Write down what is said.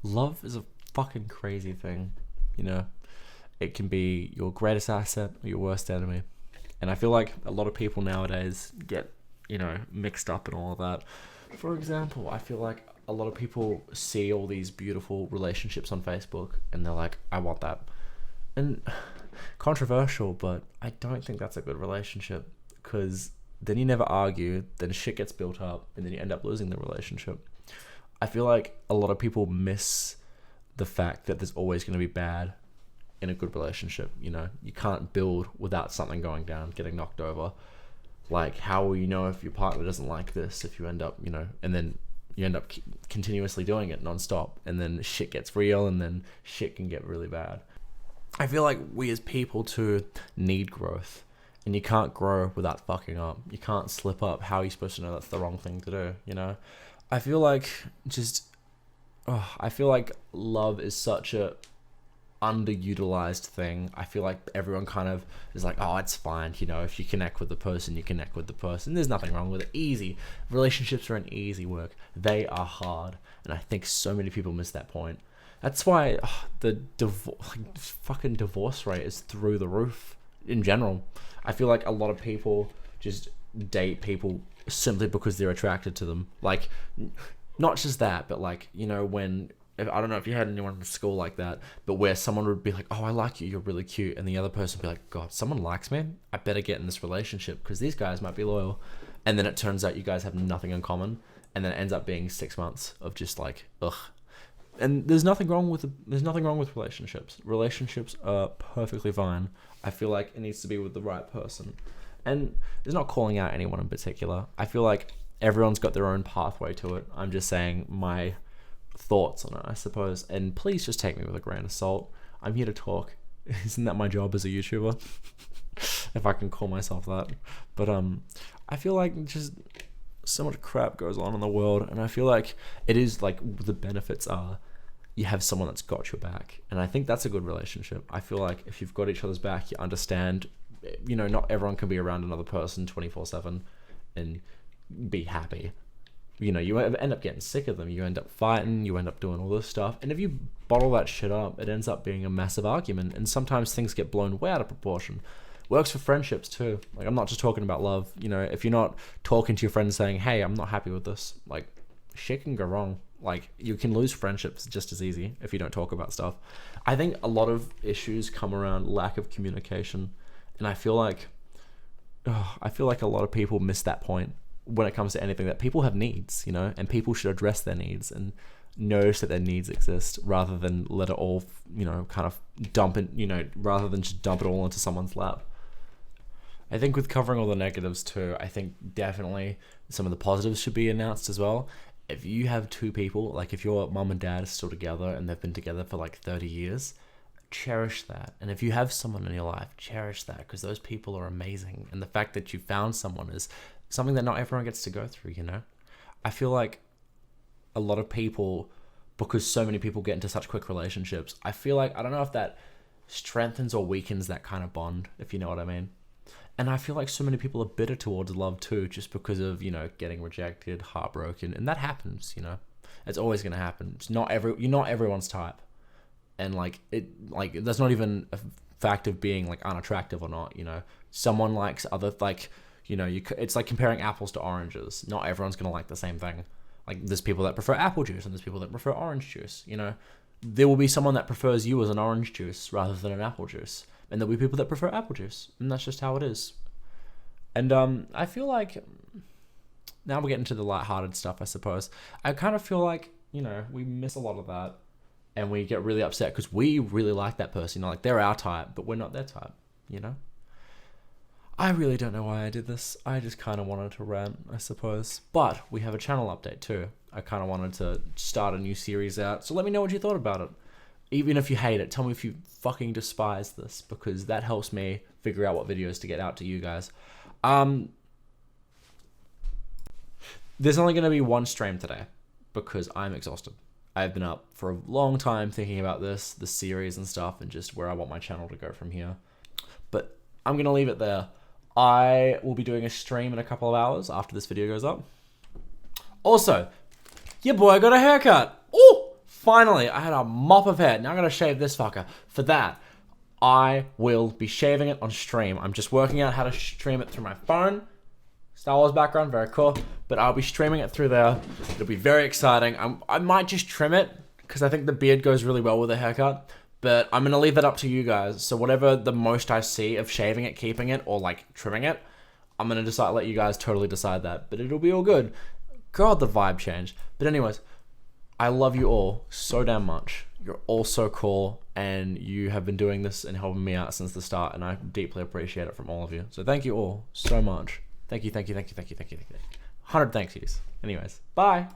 Love is a fucking crazy thing, you know? It can be your greatest asset or your worst enemy. And I feel like a lot of people nowadays get, mixed up in all of that. For example, I feel like a lot of people see all these beautiful relationships on Facebook and they're like, I want that. And controversial, but I don't think that's a good relationship, because then you never argue, then shit gets built up, and then you end up losing the relationship. I feel like a lot of people miss the fact that there's always going to be bad in a good relationship. You can't build without something going down, getting knocked over. Like, how will you know if your partner doesn't like this, if you end up, and then you end up continuously doing it nonstop, and then shit gets real, and then shit can get really bad. I feel like we as people too need growth, and you can't grow without fucking up. You can't slip up. How are you supposed to know that's the wrong thing to do? I feel like I feel like love is such a underutilized thing. I feel like everyone kind of is like, oh, it's fine, if you connect with the person, you connect with the person. There's nothing wrong with it. Easy. Relationships are an easy work. They are hard. And I think so many people miss that point. That's why the fucking divorce rate is through the roof in general. I feel like a lot of people just date people simply because they're attracted to them. Like, not just that, but like, I don't know if you had anyone in school like that, but where someone would be like, oh, I like you, you're really cute. And the other person would be like, God, someone likes me? I better get in this relationship because these guys might be loyal. And then it turns out you guys have nothing in common. And then it ends up being 6 months of just like, ugh. And there's nothing wrong with relationships. Relationships are perfectly fine. I feel like it needs to be with the right person. And it's not calling out anyone in particular. I feel like everyone's got their own pathway to it. I'm just saying my thoughts on it, I suppose. And please just take me with a grain of salt. I'm here to talk. Isn't that my job as a YouTuber? If I can call myself that. But I feel like just so much crap goes on in the world, and I feel like it is like the benefits are you have someone that's got your back, and I think that's a good relationship. I feel like if you've got each other's back, you understand, not everyone can be around another person 24/7 and be happy. You end up getting sick of them, you end up fighting, you end up doing all this stuff, and if you bottle that shit up, it ends up being a massive argument, and sometimes things get blown way out of proportion. Works for friendships too. Like, I'm not just talking about love. If you're not talking to your friends saying, hey, I'm not happy with this, like, shit can go wrong. Like, you can lose friendships just as easy if you don't talk about stuff. I think a lot of issues come around lack of communication, and I feel like a lot of people miss that point when it comes to anything, that people have needs, and people should address their needs and notice that their needs exist rather than let it all, kind of dump it, rather than just dump it all into someone's lap. I think with covering all the negatives too, I think definitely some of the positives should be announced as well. If you have two people, like if your mum and dad are still together and they've been together for like 30 years, cherish that. And if you have someone in your life, cherish that, because those people are amazing. And the fact that you found someone is something that not everyone gets to go through, I feel like a lot of people, because so many people get into such quick relationships, I feel like, I don't know if that strengthens or weakens that kind of bond, if you know what I mean. And I feel like so many people are bitter towards love too, just because of, getting rejected, heartbroken. And that happens, It's always going to happen. You're not everyone's type. And that's not even a fact of being like unattractive or not, Someone likes other, it's like comparing apples to oranges. Not everyone's going to like the same thing. Like, there's people that prefer apple juice and there's people that prefer orange juice, There will be someone that prefers you as an orange juice rather than an apple juice. And there'll be people that prefer apple juice. And that's just how it is. And I feel like, now we're getting to the lighthearted stuff, I suppose. I kind of feel like, we miss a lot of that. And we get really upset because we really like that person. Like, they're our type, but we're not their type, I really don't know why I did this. I just kind of wanted to rant, I suppose. But we have a channel update too. I kind of wanted to start a new series out. So let me know what you thought about it. Even if you hate it, tell me if you fucking despise this, because that helps me figure out what videos to get out to you guys. There's only going to be one stream today because I'm exhausted. I've been up for a long time thinking about the series and stuff, and just where I want my channel to go from here. But I'm going to leave it there. I will be doing a stream in a couple of hours after this video goes up. Also, your boy got a haircut. Oh, finally, I had a mop of hair. Now I gotta shave this fucker. For that, I will be shaving it on stream. I'm just working out how to stream it through my phone. Star Wars background, very cool. But I'll be streaming it through there. It'll be very exciting. I might just trim it because I think the beard goes really well with the haircut. But I'm gonna leave that up to you guys. So whatever the most I see of shaving it, keeping it, or like trimming it, I'm gonna let you guys totally decide that. But it'll be all good. God, the vibe changed. But anyways, I love you all so damn much. You're all so cool, and you have been doing this and helping me out since the start, and I deeply appreciate it from all of you. So thank you all so much. Thank you. 100 thank yous. Anyways, bye.